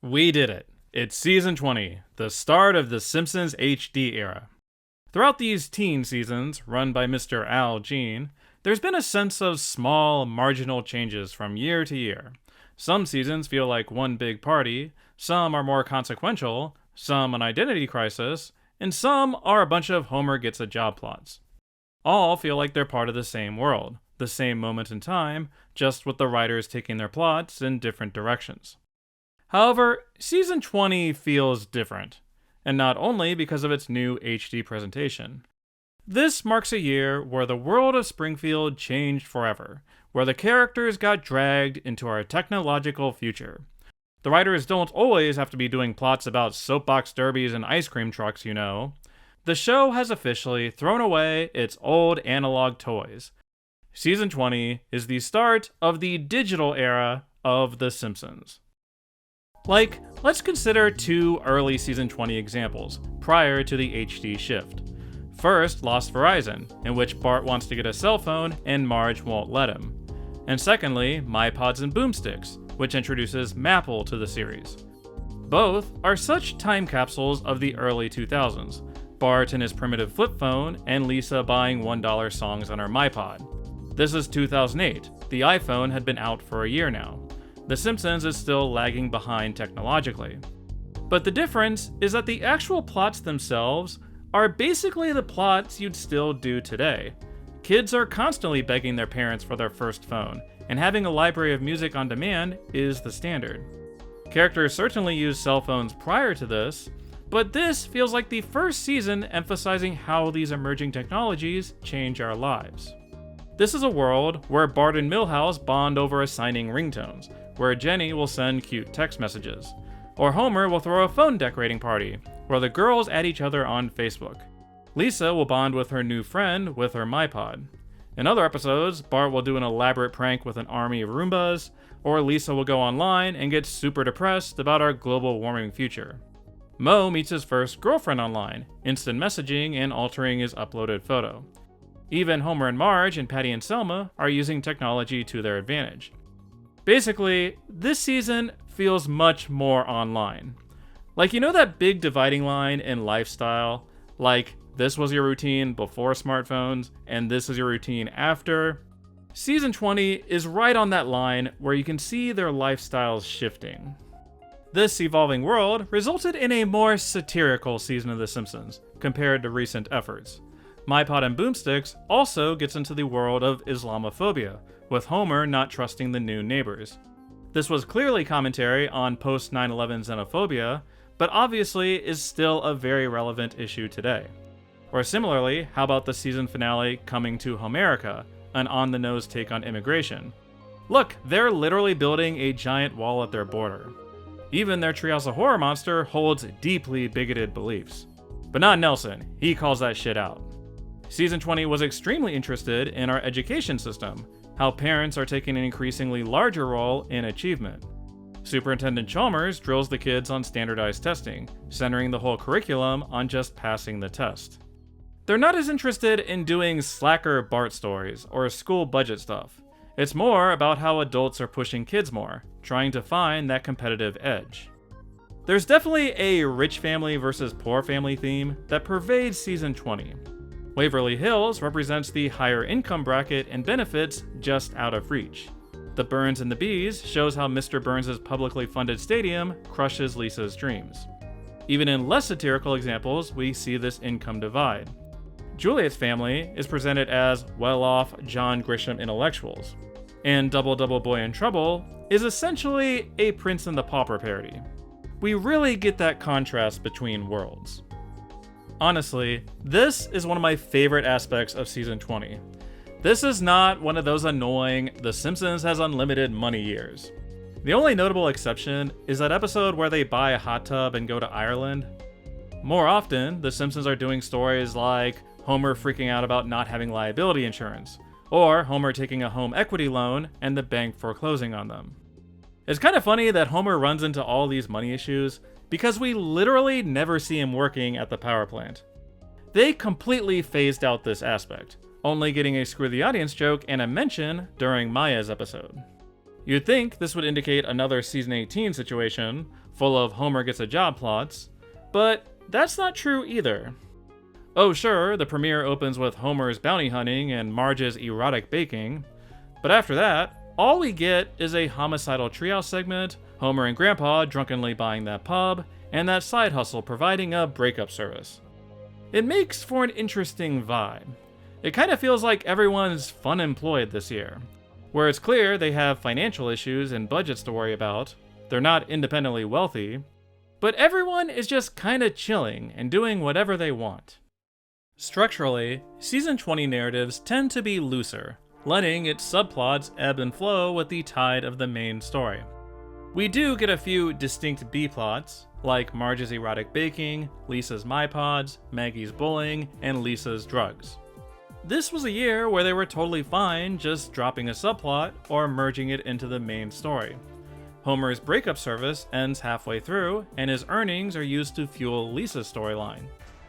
We did it. It's season 20, the start of the Simpsons HD era. Throughout these teen seasons, run by Mr. Al Jean, there's been a sense of small, marginal changes from year to year. Some seasons feel like one big party, some are more consequential, some an identity crisis, and some are a bunch of Homer gets a job plots. All feel like they're part of the same world, the same moment in time, just with the writers taking their plots in different directions. However, season 20 feels different, and not only because of its new HD presentation. This marks a year where the world of Springfield changed forever, where the characters got dragged into our technological future. The writers don't always have to be doing plots about soapbox derbies and ice cream trucks, you know. The show has officially thrown away its old analog toys. Season 20 is the start of the digital era of The Simpsons. Let's consider two early season 20 examples, prior to the HD shift. First, Lost Verizon, in which Bart wants to get a cell phone and Marge won't let him. And secondly, My Pods and Boomsticks, which introduces Maple to the series. Both are such time capsules of the early 2000s, Bart and his primitive flip phone, and Lisa buying $1 songs on her MyPod. This is 2008, the iPhone had been out for a year now. The Simpsons is still lagging behind technologically. But the difference is that the actual plots themselves are basically the plots you'd still do today. Kids are constantly begging their parents for their first phone, and having a library of music on demand is the standard. Characters certainly used cell phones prior to this, but this feels like the first season emphasizing how these emerging technologies change our lives. This is a world where Bart and Milhouse bond over assigning ringtones, where Jenny will send cute text messages, or Homer will throw a phone decorating party, where the girls add each other on Facebook. Lisa will bond with her new friend with her MyPod. In other episodes, Bart will do an elaborate prank with an army of Roombas, or Lisa will go online and get super depressed about our global warming future. Moe meets his first girlfriend online, instant messaging and altering his uploaded photo. Even Homer and Marge and Patty and Selma are using technology to their advantage. Basically, this season feels much more online. You know that big dividing line in lifestyle? This was your routine before smartphones, and this is your routine after? Season 20 is right on that line where you can see their lifestyles shifting. This evolving world resulted in a more satirical season of The Simpsons, compared to recent efforts. My Pod and Boomsticks also gets into the world of Islamophobia, with Homer not trusting the new neighbors. This was clearly commentary on post-9/11 xenophobia, but obviously is still a very relevant issue today. Or similarly, how about the season finale Coming to Homerica, an on-the-nose take on immigration? Look, they're literally building a giant wall at their border. Even their Treehouse of Horror monster holds deeply bigoted beliefs. But not Nelson, he calls that shit out. Season 20 was extremely interested in our education system, how parents are taking an increasingly larger role in achievement. Superintendent Chalmers drills the kids on standardized testing, centering the whole curriculum on just passing the test. They're not as interested in doing slacker Bart stories or school budget stuff. It's more about how adults are pushing kids more, trying to find that competitive edge. There's definitely a rich family versus poor family theme that pervades season 20. Waverly Hills represents the higher income bracket and benefits just out of reach. The Burns and the Bees shows how Mr. Burns' publicly funded stadium crushes Lisa's dreams. Even in less satirical examples, we see this income divide. Juliet's family is presented as well-off John Grisham intellectuals, and Double Double Boy in Trouble is essentially a Prince and the Pauper parody. We really get that contrast between worlds. Honestly, this is one of my favorite aspects of season 20. This is not one of those annoying The Simpsons has unlimited money years. The only notable exception is that episode where they buy a hot tub and go to Ireland. More often, The Simpsons are doing stories like Homer freaking out about not having liability insurance, or Homer taking a home equity loan and the bank foreclosing on them. It's kind of funny that Homer runs into all these money issues because we literally never see him working at the power plant. They completely phased out this aspect, only getting a Screw the Audience joke and a mention during Maya's episode. You'd think this would indicate another season 18 situation, full of Homer gets a job plots, but that's not true either. Oh sure, the premiere opens with Homer's bounty hunting and Marge's erotic baking, but after that, all we get is a homicidal treehouse segment, Homer and Grandpa drunkenly buying that pub, and that side hustle providing a breakup service. It makes for an interesting vibe. It kind of feels like everyone's fun employed this year, where it's clear they have financial issues and budgets to worry about, they're not independently wealthy, but everyone is just kinda chilling and doing whatever they want. Structurally, Season 20 narratives tend to be looser, letting its subplots ebb and flow with the tide of the main story. We do get a few distinct B-plots, like Marge's erotic baking, Lisa's MyPods, Maggie's bullying, and Lisa's drugs. This was a year where they were totally fine just dropping a subplot or merging it into the main story. Homer's breakup service ends halfway through, and his earnings are used to fuel Lisa's storyline.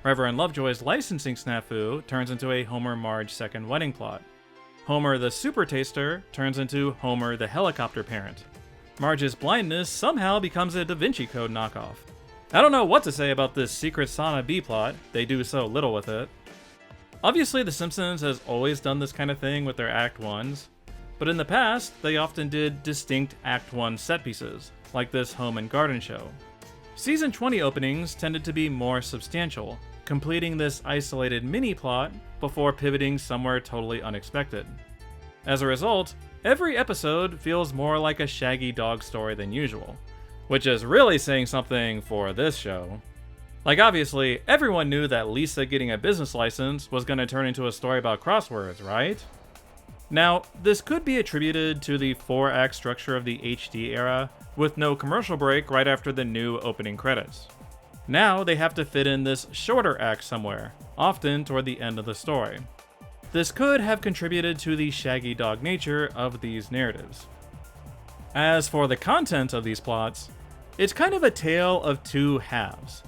Reverend Lovejoy's licensing snafu turns into a Homer-Marge second wedding plot. Homer the super taster turns into Homer the helicopter parent. Marge's blindness somehow becomes a Da Vinci Code knockoff. I don't know what to say about this secret sauna B-plot, they do so little with it. Obviously The Simpsons has always done this kind of thing with their Act 1s, but in the past they often did distinct Act 1 set pieces, like this home and garden show. Season 20 openings tended to be more substantial, completing this isolated mini-plot before pivoting somewhere totally unexpected. As a result, every episode feels more like a Shaggy dog story than usual, which is really saying something for this show. Like obviously, everyone knew that Lisa getting a business license was going to turn into a story about crosswords, right? Now, this could be attributed to the 4-act structure of the HD era, with no commercial break right after the new opening credits. Now they have to fit in this shorter act somewhere, often toward the end of the story. This could have contributed to the Shaggy dog nature of these narratives. As for the content of these plots, it's kind of a tale of two halves.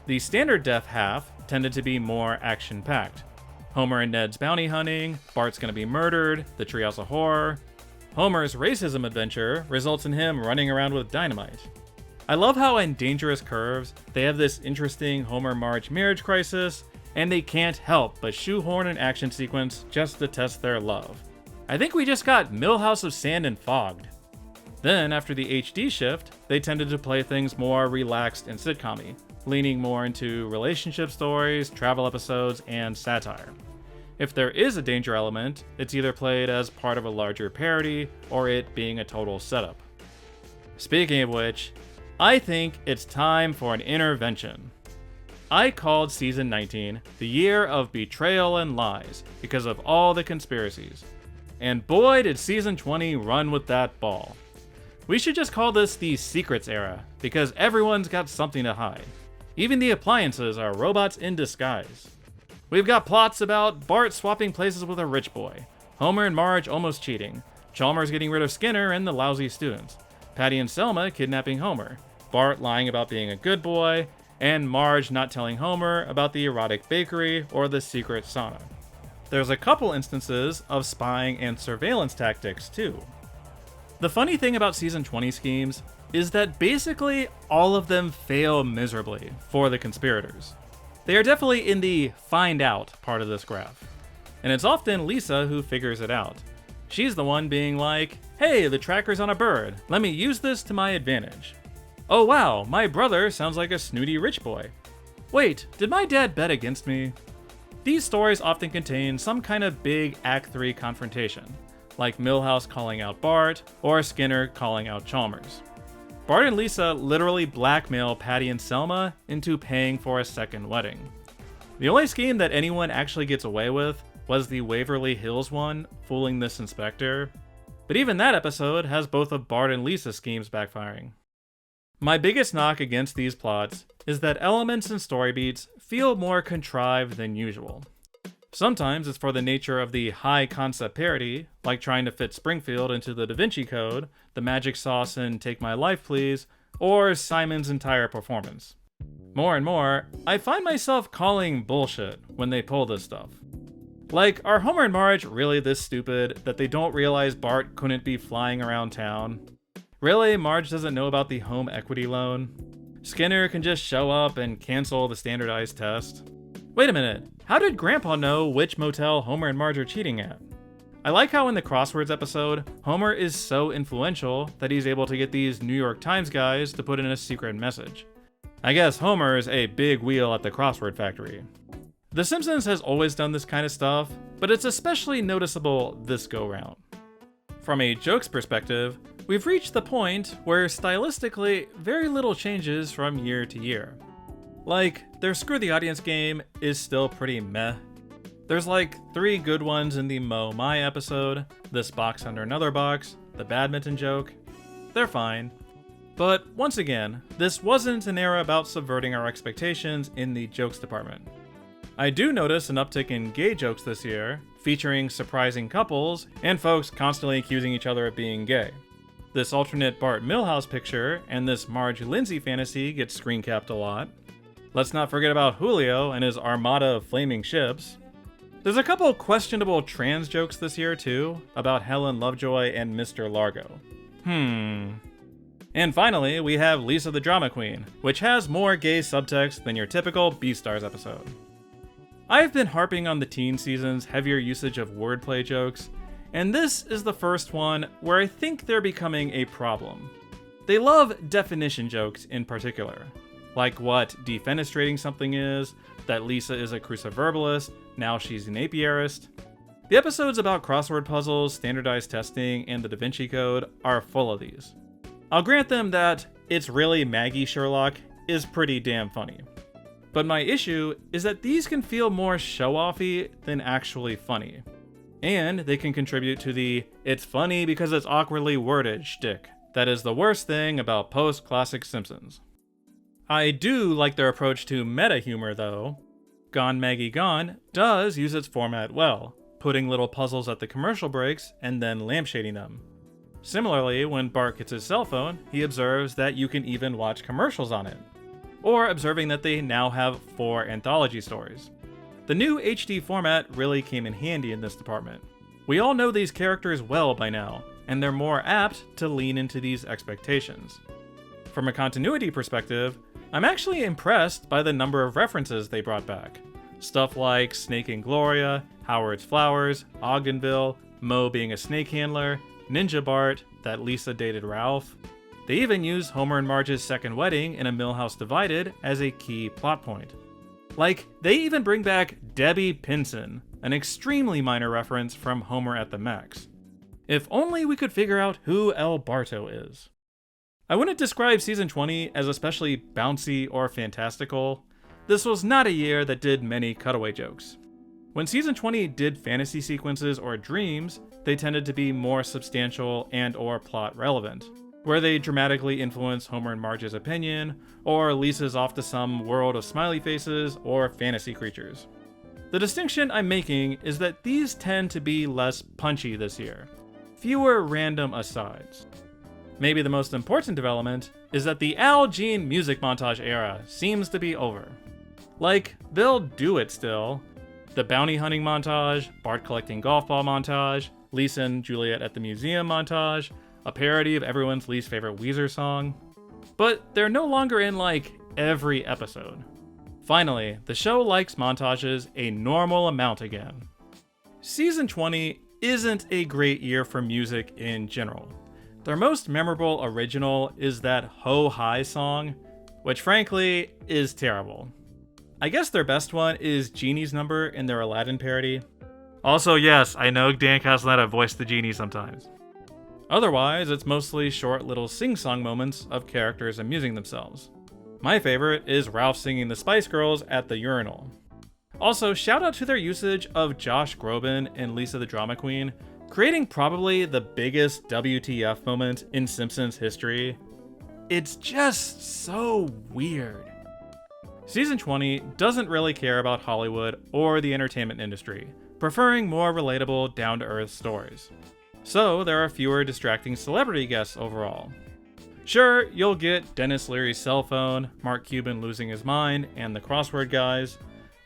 The standard def half tended to be more action-packed. Homer and Ned's bounty hunting, Bart's gonna be murdered, the Treehouse of Horror. Homer's racism adventure results in him running around with dynamite. I love how in Dangerous Curves, they have this interesting Homer-Marge marriage crisis, and they can't help but shoehorn an action sequence just to test their love. I think we just got Millhouse of Sand and Fogged. Then, after the HD shift, they tended to play things more relaxed and sitcom-y, leaning more into relationship stories, travel episodes, and satire. If there is a danger element, it's either played as part of a larger parody, or it being a total setup. Speaking of which, I think it's time for an intervention. I called Season 19 the year of betrayal and lies because of all the conspiracies. And boy did Season 20 run with that ball. We should just call this the Secrets era, because everyone's got something to hide. Even the appliances are robots in disguise. We've got plots about Bart swapping places with a rich boy, Homer and Marge almost cheating, Chalmers getting rid of Skinner and the lousy students, Patty and Selma kidnapping Homer, Bart lying about being a good boy, and Marge not telling Homer about the erotic bakery or the secret sauna. There's a couple instances of spying and surveillance tactics too. The funny thing about Season 20 schemes is that basically all of them fail miserably for the conspirators. They are definitely in the find out part of this graph. And it's often Lisa who figures it out. She's the one being like, hey, the tracker's on a bird, let me use this to my advantage. Oh wow, my brother sounds like a snooty rich boy. Wait, did my dad bet against me? These stories often contain some kind of big Act 3 confrontation, like Milhouse calling out Bart, or Skinner calling out Chalmers. Bart and Lisa literally blackmail Patty and Selma into paying for a second wedding. The only scheme that anyone actually gets away with was the Waverly Hills one, fooling this inspector. But even that episode has both of Bart and Lisa's schemes backfiring. My biggest knock against these plots is that elements and story beats feel more contrived than usual. Sometimes it's for the nature of the high concept parody, like trying to fit Springfield into the Da Vinci Code, the magic sauce in Take My Life Please, or Simon's entire performance. More and more, I find myself calling bullshit when they pull this stuff. Like, are Homer and Marge really this stupid that they don't realize Bart couldn't be flying around town? Really, Marge doesn't know about the home equity loan? Skinner can just show up and cancel the standardized test. Wait a minute, how did Grandpa know which motel Homer and Marge are cheating at? I like how in the Crosswords episode, Homer is so influential that he's able to get these New York Times guys to put in a secret message. I guess Homer is a big wheel at the crossword factory. The Simpsons has always done this kind of stuff, but it's especially noticeable this go-round. From a jokes perspective, we've reached the point where stylistically, very little changes from year to year. Like, their Screw the Audience game is still pretty meh. There's like 3 good ones in the Mo My episode, this box under another box, the badminton joke. They're fine. But once again, this wasn't an era about subverting our expectations in the jokes department. I do notice an uptick in gay jokes this year, featuring surprising couples and folks constantly accusing each other of being gay. This alternate Bart Milhouse picture and this Marge Lindsay fantasy gets screen capped a lot. Let's not forget about Julio and his armada of flaming ships. There's a couple questionable trans jokes this year too, about Helen Lovejoy and Mr. Largo. And finally, we have Lisa the Drama Queen, which has more gay subtext than your typical Beastars episode. I've been harping on the teen season's heavier usage of wordplay jokes, and this is the first one where I think they're becoming a problem. They love definition jokes in particular, like what defenestrating something is, that Lisa is a cruciverbalist, now she's an apiarist. The episodes about crossword puzzles, standardized testing, and the Da Vinci Code are full of these. I'll grant them that It's Really Maggie Sherlock is pretty damn funny. But my issue is that these can feel more show-offy than actually funny. And they can contribute to the "it's funny because it's awkwardly worded" shtick that is the worst thing about post-classic Simpsons. I do like their approach to meta-humor though. Gone Maggie Gone does use its format well, putting little puzzles at the commercial breaks and then lampshading them. Similarly, when Bart gets his cell phone, he observes that you can even watch commercials on it. Or observing that they now have 4 anthology stories. The new HD format really came in handy in this department. We all know these characters well by now, and they're more apt to lean into these expectations. From a continuity perspective, I'm actually impressed by the number of references they brought back. Stuff like Snake and Gloria, Howard's Flowers, Ogdenville, Moe being a snake handler, Ninja Bart, that Lisa dated Ralph. They even use Homer and Marge's second wedding in A Milhouse Divided as a key plot point. Like, they even bring back Debbie Pinson, an extremely minor reference from Homer at the Max. If only we could figure out who El Barto is. I wouldn't describe Season 20 as especially bouncy or fantastical. This was not a year that did many cutaway jokes. When Season 20 did fantasy sequences or dreams, they tended to be more substantial and or plot relevant, where they dramatically influence Homer and Marge's opinion, or Lisa's off to some world of smiley faces or fantasy creatures. The distinction I'm making is that these tend to be less punchy this year, fewer random asides. Maybe the most important development is that the Al Jean music montage era seems to be over. Like, they'll do it still. The bounty hunting montage, Bart collecting golf ball montage, Lisa and Juliet at the museum montage, a parody of everyone's least favorite Weezer song. But they're no longer in, like, every episode. Finally, the show likes montages a normal amount again. Season 20 isn't a great year for music in general. Their most memorable original is that Ho Hi song, which frankly is terrible. I guess their best one is Genie's number in their Aladdin parody. Also, yes, I know Dan Castellaneta voiced the genie sometimes. Otherwise, it's mostly short little sing-song moments of characters amusing themselves. My favorite is Ralph singing the Spice Girls at the urinal. Also, shout out to their usage of Josh Groban and Lisa the Drama Queen, creating probably the biggest WTF moment in Simpsons history. It's just so weird. Season 20 doesn't really care about Hollywood or the entertainment industry, preferring more relatable, down-to-earth stories. So there are fewer distracting celebrity guests overall. Sure, you'll get Dennis Leary's cell phone, Mark Cuban losing his mind, and the crossword guys,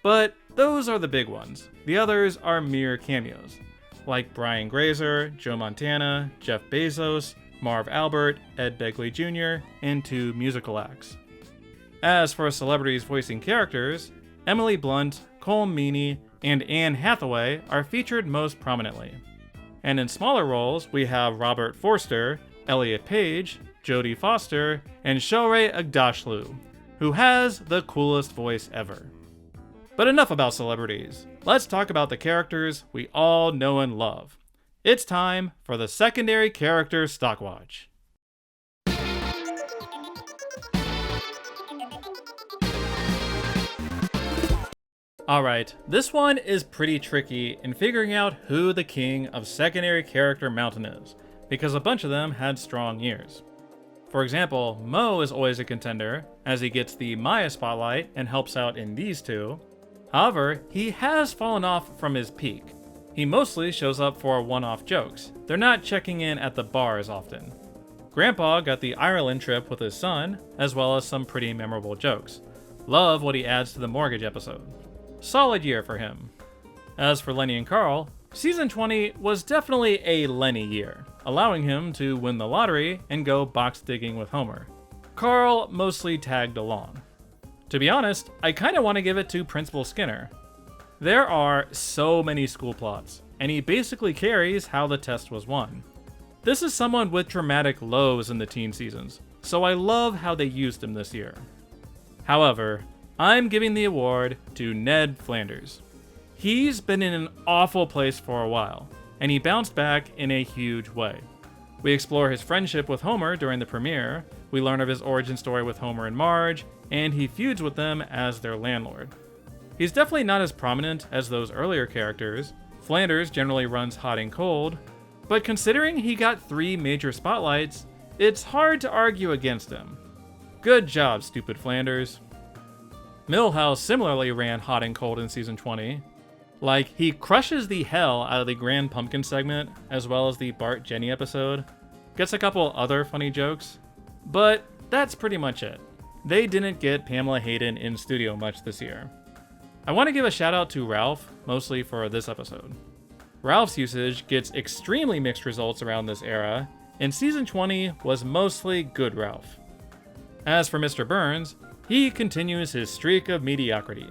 but those are the big ones. The others are mere cameos, like Brian Grazer, Joe Montana, Jeff Bezos, Marv Albert, Ed Begley Jr., and 2 musical acts. As for celebrities voicing characters, Emily Blunt, Cole Meany, and Anne Hathaway are featured most prominently. And in smaller roles, we have Robert Forster, Elliot Page, Jodie Foster, and Shohreh Aghdashloo, who has the coolest voice ever. But enough about celebrities. Let's talk about the characters we all know and love. It's time for the secondary character Stockwatch. Alright, this one is pretty tricky in figuring out who the king of secondary character mountain is, because a bunch of them had strong years. For example, Mo is always a contender, as he gets the Maya spotlight and helps out in these two. However, he has fallen off from his peak. He mostly shows up for one-off jokes. They're not checking in at the bar as often. Grandpa got the Ireland trip with his son, as well as some pretty memorable jokes. Love what he adds to the mortgage episode. Solid year for him. As for Lenny and Carl, season 20 was definitely a Lenny year, allowing him to win the lottery and go box digging with Homer. Carl mostly tagged along. To be honest, I kinda want to give it to Principal Skinner. There are so many school plots, and he basically carries how the test was won. This is someone with dramatic lows in the teen seasons, so I love how they used him this year. However, I'm giving the award to Ned Flanders. He's been in an awful place for a while, and he bounced back in a huge way. We explore his friendship with Homer during the premiere, we learn of his origin story with Homer and Marge, and he feuds with them as their landlord. He's definitely not as prominent as those earlier characters. Flanders generally runs hot and cold, but considering he got 3 major spotlights, it's hard to argue against him. Good job, stupid Flanders. Milhouse similarly ran hot and cold in season 20. Like, he crushes the hell out of the Grand Pumpkin segment, as well as the Bart Jenny episode. Gets a couple other funny jokes, but that's pretty much it. They didn't get Pamela Hayden in studio much this year. I want to give a shout out to Ralph, mostly for this episode. Ralph's usage gets extremely mixed results around this era, and season 20 was mostly good Ralph. As for Mr. Burns, he continues his streak of mediocrity.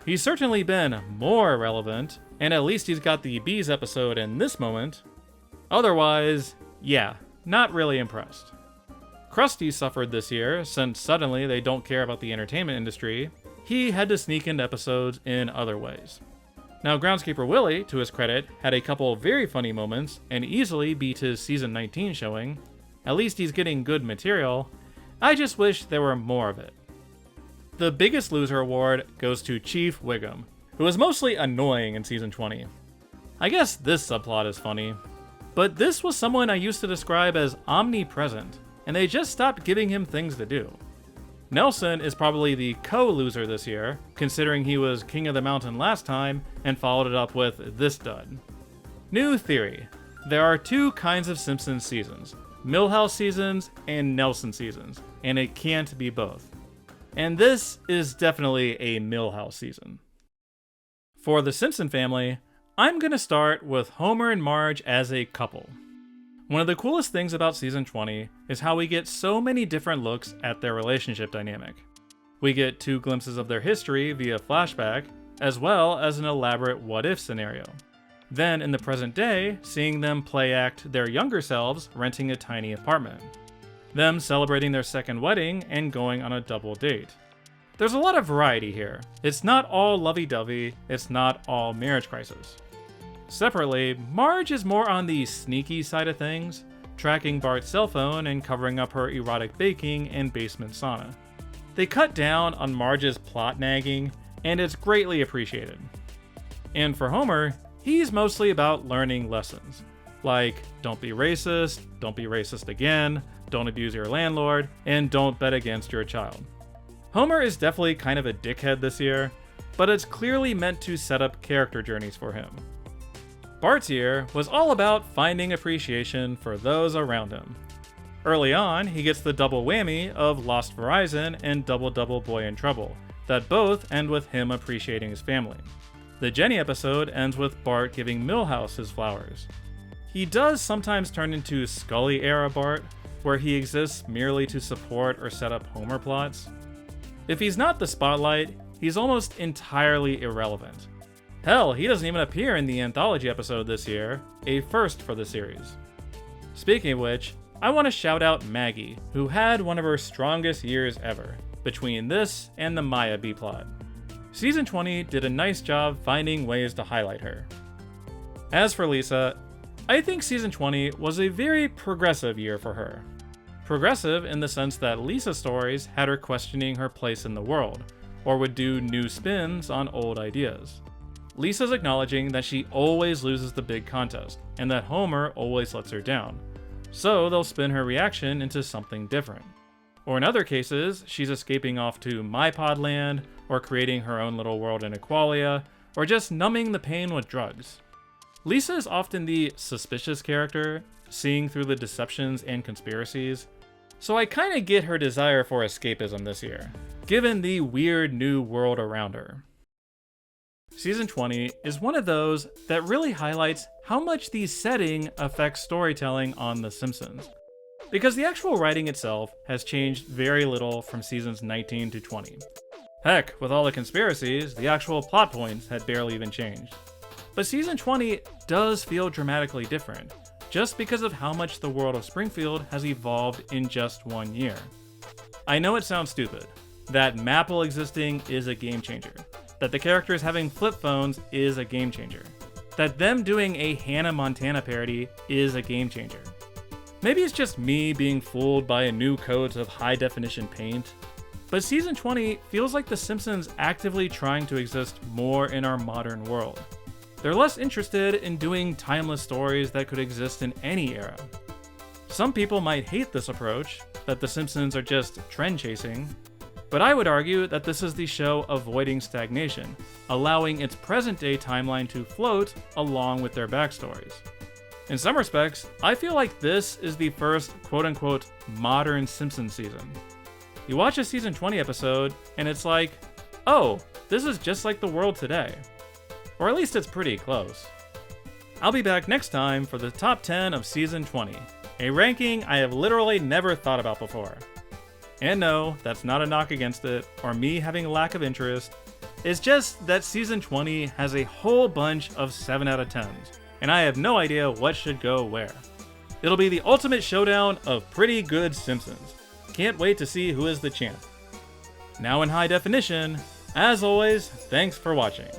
He's certainly been more relevant, and at least he's got the Bees episode in this moment. Otherwise, yeah, not really impressed. Krusty suffered this year, since suddenly they don't care about the entertainment industry. He had to sneak into episodes in other ways. Now, Groundskeeper Willie, to his credit, had a couple very funny moments and easily beat his season 19 showing. At least he's getting good material. I just wish there were more of it. The Biggest Loser award goes to Chief Wiggum, who was mostly annoying in season 20. I guess this subplot is funny, but this was someone I used to describe as omnipresent, and they just stopped giving him things to do. Nelson is probably the co-loser this year, considering he was King of the Mountain last time and followed it up with this dud. New theory. There are 2 kinds of Simpsons seasons, Milhouse seasons and Nelson seasons, and it can't be both. And this is definitely a Milhouse season. For the Simpson family, I'm gonna start with Homer and Marge as a couple. One of the coolest things about season 20 is how we get so many different looks at their relationship dynamic. We get 2 glimpses of their history via flashback, as well as an elaborate what-if scenario. Then in the present day, seeing them play act their younger selves renting a tiny apartment. Them celebrating their second wedding and going on a double date. There's a lot of variety here. It's not all lovey-dovey, it's not all marriage crisis. Separately, Marge is more on the sneaky side of things, tracking Bart's cell phone and covering up her erotic baking and basement sauna. They cut down on Marge's plot nagging, and it's greatly appreciated. And for Homer, he's mostly about learning lessons. Like, don't be racist again, don't abuse your landlord, and don't bet against your child. Homer is definitely kind of a dickhead this year, but it's clearly meant to set up character journeys for him. Bart's year was all about finding appreciation for those around him. Early on, he gets the double whammy of Lost Verizon and Double Double Boy in Trouble, that both end with him appreciating his family. The Jenny episode ends with Bart giving Milhouse his flowers. He does sometimes turn into Scully-era Bart, where he exists merely to support or set up Homer plots. If he's not the spotlight, he's almost entirely irrelevant. Hell, he doesn't even appear in the anthology episode this year, a first for the series. Speaking of which, I want to shout out Maggie, who had one of her strongest years ever, between this and the Maya B-plot. Season 20 did a nice job finding ways to highlight her. As for Lisa, I think Season 20 was a very progressive year for her. Progressive in the sense that Lisa's stories had her questioning her place in the world, or would do new spins on old ideas. Lisa's acknowledging that she always loses the big contest, and that Homer always lets her down, so they'll spin her reaction into something different. Or in other cases, she's escaping off to My Pod Land, or creating her own little world in Equalia, or just numbing the pain with drugs. Lisa is often the suspicious character, seeing through the deceptions and conspiracies, so I kinda get her desire for escapism this year, given the weird new world around her. Season 20 is one of those that really highlights how much the setting affects storytelling on The Simpsons, because the actual writing itself has changed very little from seasons 19 to 20. Heck, with all the conspiracies, the actual plot points had barely even changed. But season 20 does feel dramatically different, just because of how much the world of Springfield has evolved in just 1 year. I know it sounds stupid, that Maple existing is a game changer, that the characters having flip phones is a game changer, that them doing a Hannah Montana parody is a game changer. Maybe it's just me being fooled by a new coat of high definition paint, but season 20 feels like The Simpsons actively trying to exist more in our modern world. They're less interested in doing timeless stories that could exist in any era. Some people might hate this approach, that The Simpsons are just trend chasing, but I would argue that this is the show avoiding stagnation, allowing its present day timeline to float along with their backstories. In some respects, I feel like this is the first quote-unquote modern Simpsons season. You watch a season 20 episode, and it's like, oh, this is just like the world today. Or at least it's pretty close. I'll be back next time for the top 10 of season 20, a ranking I have literally never thought about before. And no, that's not a knock against it, or me having a lack of interest. It's just that season 20 has a whole bunch of 7 out of 10s, and I have no idea what should go where. It'll be the ultimate showdown of pretty good Simpsons. Can't wait to see who is the champ. Now in high definition, as always, thanks for watching.